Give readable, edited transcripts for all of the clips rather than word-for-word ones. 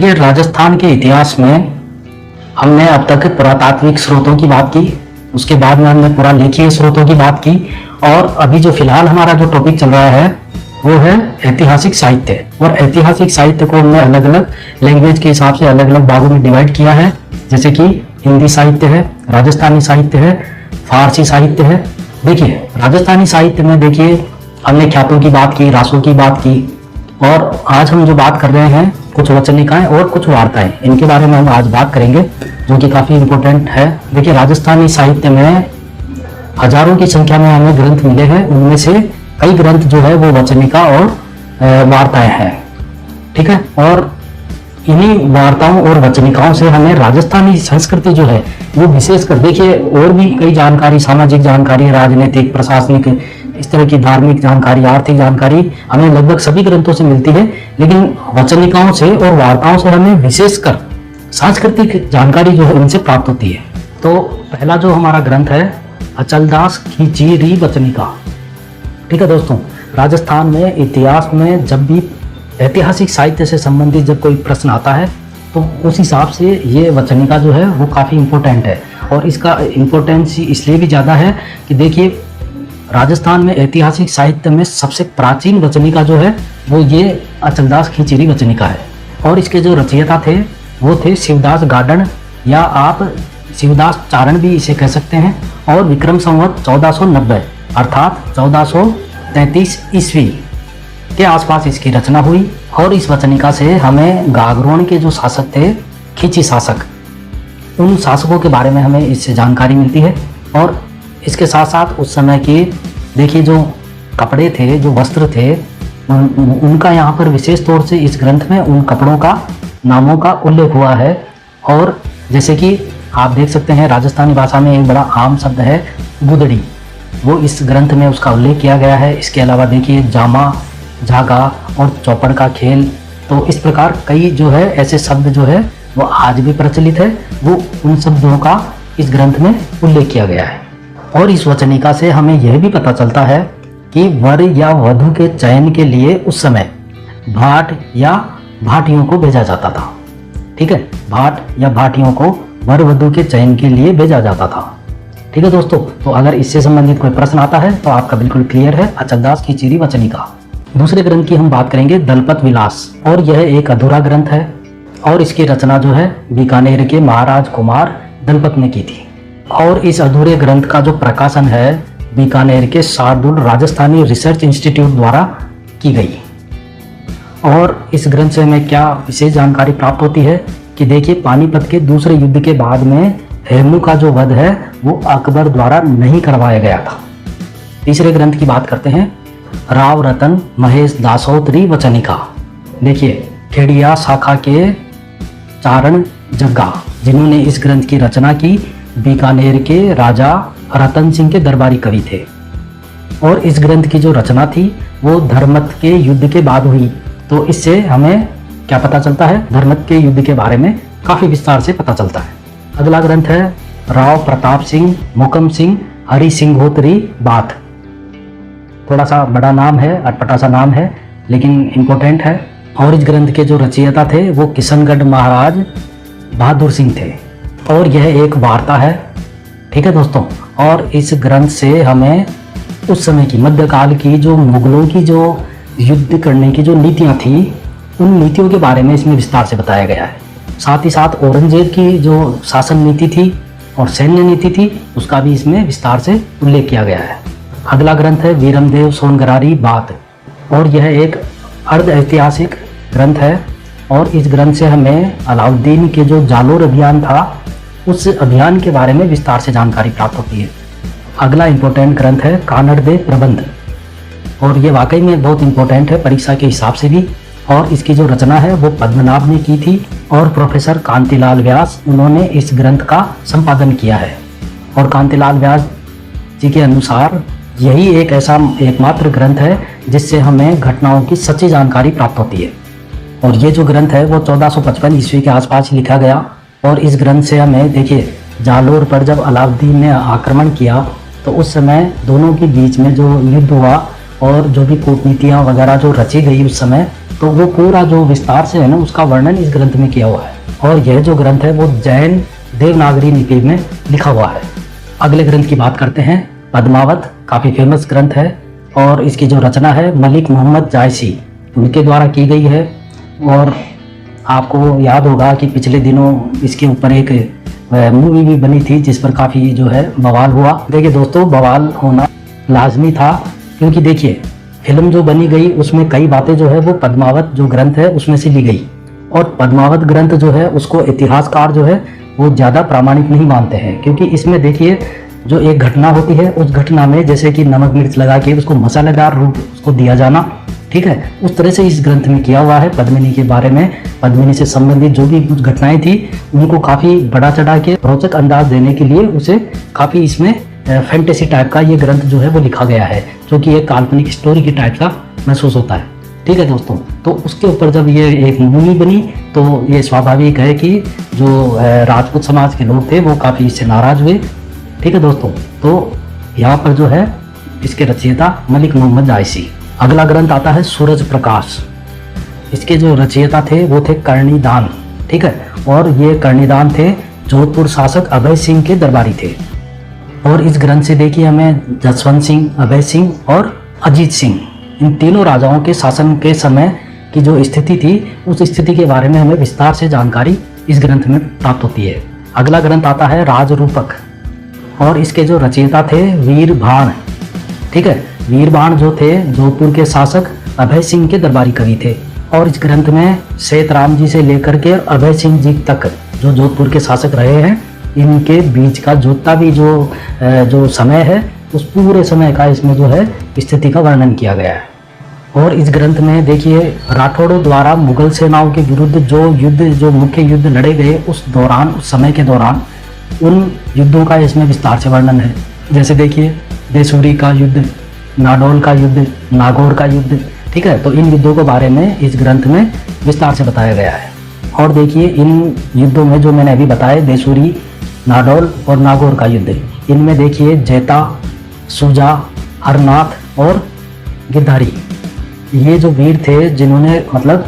देखिए, राजस्थान के इतिहास में हमने अब तक पुरातात्विक स्रोतों की बात की, उसके बाद में हमने पुरालेखीय स्रोतों की बात की, और अभी जो फिलहाल हमारा जो टॉपिक चल रहा है वो है ऐतिहासिक साहित्य। और ऐतिहासिक साहित्य को हमने अलग अलग लैंग्वेज के हिसाब से अलग अलग भागों में डिवाइड किया है, जैसे कि हिंदी साहित्य है, राजस्थानी साहित्य है, फारसी साहित्य है। देखिए, राजस्थानी साहित्य में देखिए हमने ख्यातों की बात की, रासों की बात की, और आज हम जो बात कर रहे हैं कुछ वचनिकाएं और कुछ वार्ताएं, इनके बारे में हम आज बात करेंगे, जो कि काफी इंपॉर्टेंट है। देखिए, राजस्थानी साहित्य में हजारों की संख्या में हमें ग्रंथ मिले हैं, उनमें से कई ग्रंथ जो है वो वचनिका और वार्ताएं हैं, ठीक है। और इन्हीं वार्ताओं और वचनिकाओं से हमें राजस्थानी संस्कृति जो है वो विशेषकर, देखिए और भी कई जानकारी, सामाजिक जानकारी, राजनीतिक, प्रशासनिक, इस तरह की धार्मिक जानकारी, आर्थिक जानकारी हमें लगभग सभी ग्रंथों से मिलती है, लेकिन वचनिकाओं से और वार्ताओं से हमें विशेषकर सांस्कृतिक जानकारी जो है उनसे प्राप्त होती है। तो पहला जो हमारा ग्रंथ है अचलदास खींचीरी वचनिका, ठीक है दोस्तों। राजस्थान में इतिहास में जब भी ऐतिहासिक साहित्य से संबंधित जब कोई प्रश्न आता है तो उस हिसाब से ये वचनिका जो है वो काफ़ी इम्पोर्टेंट है, और इसका इम्पोर्टेंस इसलिए भी ज़्यादा है कि देखिए, राजस्थान में ऐतिहासिक साहित्य में सबसे प्राचीन वचनिका जो है वो ये अचलदास खींचीरी वचनिका है, और इसके जो रचयिता थे वो थे शिवदास गार्डन, या आप शिवदास चारण भी इसे कह सकते हैं, और विक्रम संवत 1490 अर्थात 1433 ईस्वी के आसपास इसकी रचना हुई। और इस वचनिका से हमें गागरोन के जो शासक थे, खींची शासक, उन शासकों के बारे में हमें इससे जानकारी मिलती है। और इसके साथ साथ उस समय की देखिए जो कपड़े थे, जो वस्त्र थे, उनका यहाँ पर विशेष तौर से इस ग्रंथ में उन कपड़ों का नामों का उल्लेख हुआ है। और जैसे कि आप देख सकते हैं, राजस्थानी भाषा में एक बड़ा आम शब्द है गुदड़ी, वो इस ग्रंथ में उसका उल्लेख किया गया है। इसके अलावा देखिए जामा, झागा और चौपड़ का खेल, तो इस प्रकार कई जो है ऐसे शब्द जो है वो आज भी प्रचलित है, वो उन शब्दों का इस ग्रंथ में उल्लेख किया गया है। और इस वचनिका से हमें यह भी पता चलता है कि वर या वधू के चयन के लिए उस समय भाट या भाटियों को भेजा जाता था, ठीक है। भाट या भाटियों को वर वधू के चयन के लिए भेजा जाता था, ठीक है दोस्तों। तो अगर इससे संबंधित कोई प्रश्न आता है तो आपका बिल्कुल क्लियर है, अचलदास खींचीरी वचनिका। दूसरे ग्रंथ की हम बात करेंगे दलपत विलास, और यह एक अधूरा ग्रंथ है, और इसकी रचना जो है बीकानेर के महाराज कुमार दलपत ने की थी। और इस अधूरे ग्रंथ का जो प्रकाशन है बीकानेर के शार्दुल राजस्थानी रिसर्च इंस्टीट्यूट द्वारा की गई। और इस ग्रंथ से हमें क्या विशेष जानकारी प्राप्त होती है कि देखिए, पानीपत के दूसरे युद्ध के बाद में हेमू का जो वध है वो अकबर द्वारा नहीं करवाया गया था। तीसरे ग्रंथ की बात करते हैं राव रतन महेश दासोत्री वचनिका। देखिए, खेड़िया शाखा के चारण जग्गा, जिन्होंने इस ग्रंथ की रचना की, बीकानेर के राजा रतन सिंह के दरबारी कवि थे। और इस ग्रंथ की जो रचना थी वो धर्मत के युद्ध के बाद हुई। तो इससे हमें क्या पता चलता है, धर्मत के युद्ध के बारे में काफी विस्तार से पता चलता है। अगला ग्रंथ है राव प्रताप सिंह मुकम सिंह हरि सिंहोत्री बाथ। थोड़ा सा बड़ा नाम है, अटपटा सा नाम है, लेकिन इम्पोर्टेंट है। और इस ग्रंथ के जो रचयिता थे वो किशनगढ़ महाराज बहादुर सिंह थे, और यह एक वार्ता है, ठीक है दोस्तों। और इस ग्रंथ से हमें उस समय की मध्यकाल की जो मुगलों की जो युद्ध करने की जो नीतियां थी, उन नीतियों के बारे में इसमें विस्तार से बताया गया है। साथ ही साथ औरंगजेब की जो शासन नीति थी और सैन्य नीति थी, उसका भी इसमें विस्तार से उल्लेख किया गया है। अगला ग्रंथ है वीरमदेव सोनगरारी बात, और यह एक अर्ध ऐतिहासिक ग्रंथ है। और इस ग्रंथ से हमें अलाउद्दीन के जो जालोर अभियान था उस अभियान के बारे में विस्तार से जानकारी प्राप्त होती है। अगला इम्पोर्टेंट ग्रंथ है कानड़ दे प्रबंध, और ये वाकई में बहुत इम्पोर्टेंट है परीक्षा के हिसाब से भी। और इसकी जो रचना है वो पद्मनाभ ने की थी, और प्रोफेसर कांतिलाल व्यास, उन्होंने इस ग्रंथ का संपादन किया है। और कांतिलाल व्यास जी के अनुसार यही एक ऐसा एकमात्र ग्रंथ है जिससे हमें घटनाओं की सच्ची जानकारी प्राप्त होती है। और ये जो ग्रंथ है वो 1455 ईस्वी के आसपास लिखा गया। और इस ग्रंथ से हमें देखिए, जालोर पर जब अलाउद्दीन ने आक्रमण किया तो उस समय दोनों के बीच में जो युद्ध हुआ और जो भी कूटनीतियाँ वगैरह जो रची गई उस समय, तो वो पूरा जो विस्तार से है ना उसका वर्णन इस ग्रंथ में किया हुआ है। और यह जो ग्रंथ है वो जैन देवनागरी लिपि में लिखा हुआ है। अगले ग्रंथ की बात करते हैं। पद्मावत काफ़ी फेमस ग्रंथ है और इसकी जो रचना है मलिक मोहम्मद जायसी उनके द्वारा की गई है। और आपको याद होगा कि पिछले दिनों इसके ऊपर एक मूवी भी बनी थी जिस पर काफ़ी जो है बवाल हुआ। देखिए दोस्तों, बवाल होना लाजमी था, क्योंकि देखिए फिल्म जो बनी गई उसमें कई बातें जो है वो पद्मावत जो ग्रंथ है उसमें से ली गई। और पद्मावत ग्रंथ जो है उसको इतिहासकार जो है वो ज़्यादा प्रामाणिक नहीं मानते हैं, क्योंकि इसमें देखिए जो एक घटना होती है उस घटना में जैसे कि नमक मिर्च लगा के उसको मसालेदार रूप उसको दिया जाना, ठीक है, उस तरह से इस ग्रंथ में किया हुआ है। पद्मिनी के बारे में, पद्मिनी से संबंधित जो भी कुछ घटनाएं थी उनको काफ़ी बड़ा चढ़ा के रोचक अंदाज देने के लिए उसे काफ़ी इसमें फैंटेसी टाइप का ये ग्रंथ जो है वो लिखा गया है, जो कि एक काल्पनिक स्टोरी की टाइप का महसूस होता है। ठीक है दोस्तों, तो उसके ऊपर जब ये एक मूवी बनी तो ये स्वाभाविक है कि जो राजपूत समाज के लोग थे वो काफ़ी इससे नाराज हुए। ठीक है दोस्तों, तो यहाँ पर जो है इसके रचयिता मलिक मोहम्मद जायसी। अगला ग्रंथ आता है सूरज प्रकाश। इसके जो रचयिता थे वो थे कर्णिदान, ठीक है, और ये कर्णिदान थे जोधपुर शासक अभय सिंह के दरबारी थे। और इस ग्रंथ से देखिए हमें जसवंत सिंह, अभय सिंह और अजीत सिंह, इन तीनों राजाओं के शासन के समय की जो स्थिति थी उस स्थिति के बारे में हमें विस्तार से जानकारी इस ग्रंथ में प्राप्त होती है। अगला ग्रंथ आता है राजरूपक और इसके जो रचयिता थे वीरबाण, ठीक है, वीरबाण जो थे जोधपुर के शासक अभय सिंह के दरबारी कवि थे। और इस ग्रंथ में सेतराम जी से लेकर के अभय सिंह जी तक जो जोधपुर के शासक रहे हैं इनके बीच का जितना भी जो समय है उस पूरे समय का इसमें जो है स्थिति का वर्णन किया गया है। और इस ग्रंथ में देखिए राठौड़ों द्वारा मुगल सेनाओं के विरुद्ध जो मुख्य युद्ध लड़े गए उस समय के दौरान उन युद्धों का इसमें विस्तार से वर्णन है। जैसे देखिए देसूरी का युद्ध, नाडोल का युद्ध, नागौर का युद्ध, ठीक है, तो इन युद्धों के बारे में इस ग्रंथ में विस्तार से बताया गया है। और देखिए इन युद्धों में जो मैंने अभी बताए देसूरी, नाडोल और नागौर का युद्ध, इनमें देखिए जैता, सुजा, हरनाथ और गिरधारी, ये जो वीर थे जिन्होंने मतलब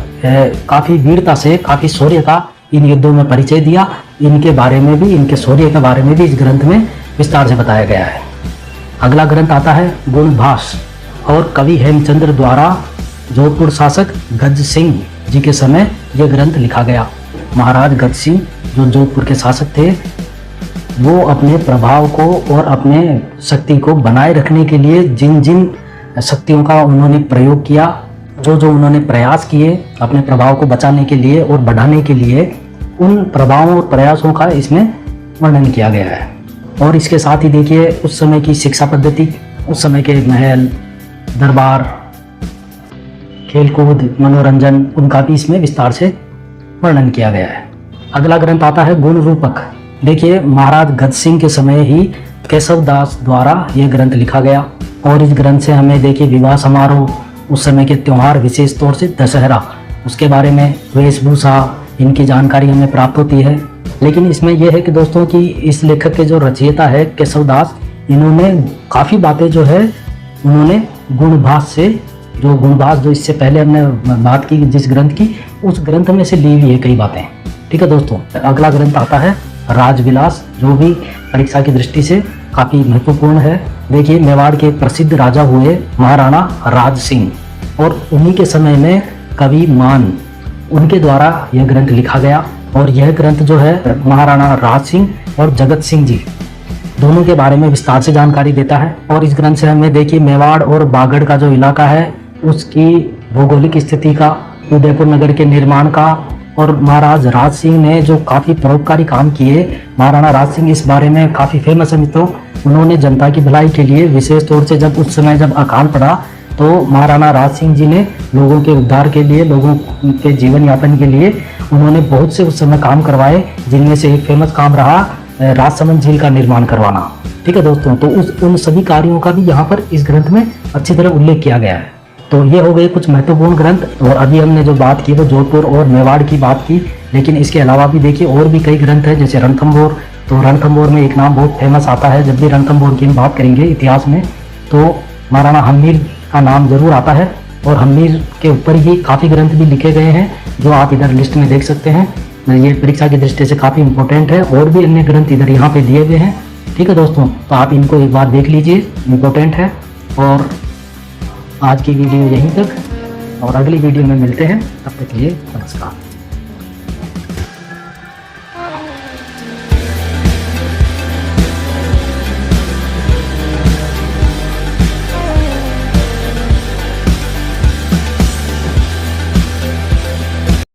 काफ़ी वीरता से, काफ़ी शौर्य का इन युद्धों में परिचय दिया, इनके बारे में भी, इनके शौर्य के बारे में भी इस ग्रंथ में विस्तार से बताया गया है। अगला ग्रंथ आता है गुणभाष और कवि हेमचंद्र द्वारा जोधपुर शासक गज सिंह जी के समय यह ग्रंथ लिखा गया। महाराज गज सिंह जो जोधपुर के शासक थे वो अपने प्रभाव को और अपने शक्ति को बनाए रखने के लिए जिन जिन शक्तियों का उन्होंने प्रयोग किया, जो उन्होंने प्रयास किए अपने प्रभाव को बचाने के लिए और बढ़ाने के लिए, उन प्रभावों और प्रयासों का इसमें वर्णन किया गया है। और इसके साथ ही देखिए उस समय की शिक्षा पद्धति, उस समय के महल, दरबार, खेलकूद, मनोरंजन, उनका भी इसमें विस्तार से वर्णन किया गया है। अगला ग्रंथ आता है गुण रूपक। देखिए महाराज गज सिंह के समय ही केशव दास द्वारा यह ग्रंथ लिखा गया। और इस ग्रंथ से हमें देखिए विवाह समारोह, उस समय के त्यौहार, विशेष तौर से दशहरा, उसके बारे में, वेशभूषा, इनकी जानकारी हमें प्राप्त होती है। लेकिन इसमें यह है कि दोस्तों कि इस लेखक के जो रचयिता है केशव दास, इन्होंने काफ़ी बातें जो है उन्होंने गुणभाष से, जो गुणभाष जो इससे पहले हमने बात की जिस ग्रंथ की, उस ग्रंथ में से ली हुई है कई बातें। ठीक है दोस्तों, अगला ग्रंथ आता है राजविलास, जो भी परीक्षा की दृष्टि से काफ़ी महत्वपूर्ण है। देखिए मेवाड़ के प्रसिद्ध राजा हुए महाराणा राज सिंह, और उन्हीं के समय में कवि मान, उनके द्वारा यह ग्रंथ लिखा गया। और यह ग्रंथ जो है महाराणा राज सिंह और जगत सिंह जी दोनों के बारे में विस्तार से जानकारी देता है। और इस ग्रंथ से हमें देखिए मेवाड़ और बागड़ का जो इलाका है उसकी भौगोलिक स्थिति का, उदयपुर नगर के निर्माण का, और महाराज राज सिंह ने जो काफ़ी परोपकारी काम किए, महाराणा राज सिंह इस बारे में काफ़ी फेमस है मित्रों। उन्होंने जनता की भलाई के लिए, विशेष तौर से जब उस समय जब अकाल पड़ा तो महाराणा राज सिंह जी ने लोगों के उद्धार के लिए, लोगों के जीवन यापन के लिए उन्होंने बहुत से उस समय काम करवाए, जिनमें से एक फेमस काम रहा राजसमंद झील का निर्माण करवाना। ठीक है दोस्तों, तो उन सभी कार्यों का भी यहाँ पर इस ग्रंथ में अच्छी तरह उल्लेख किया गया है। तो ये हो गए कुछ महत्वपूर्ण ग्रंथ। और अभी हमने जो बात की वो जोधपुर और मेवाड़ की बात की, लेकिन इसके अलावा भी देखिए और भी कई ग्रंथ हैं, जैसे रणथंभौर। तो रणथंभौर में एक नाम बहुत फेमस आता है, जब भी रणथंभौर की हम बात करेंगे इतिहास में तो महाराणा हम्मीर का नाम जरूर आता है। और हम्मीर के ऊपर ही काफ़ी ग्रंथ भी लिखे गए हैं जो आप इधर लिस्ट में देख सकते हैं। ये परीक्षा की दृष्टि से काफ़ी इंपॉर्टेंट है, और भी अन्य ग्रंथ इधर यहाँ पे दिए हुए हैं। ठीक है दोस्तों, तो आप इनको एक बार देख लीजिए, इम्पोर्टेंट है। और आज की वीडियो यहीं तक, और अगली वीडियो में मिलते हैं, तब तक के लिए नमस्कार।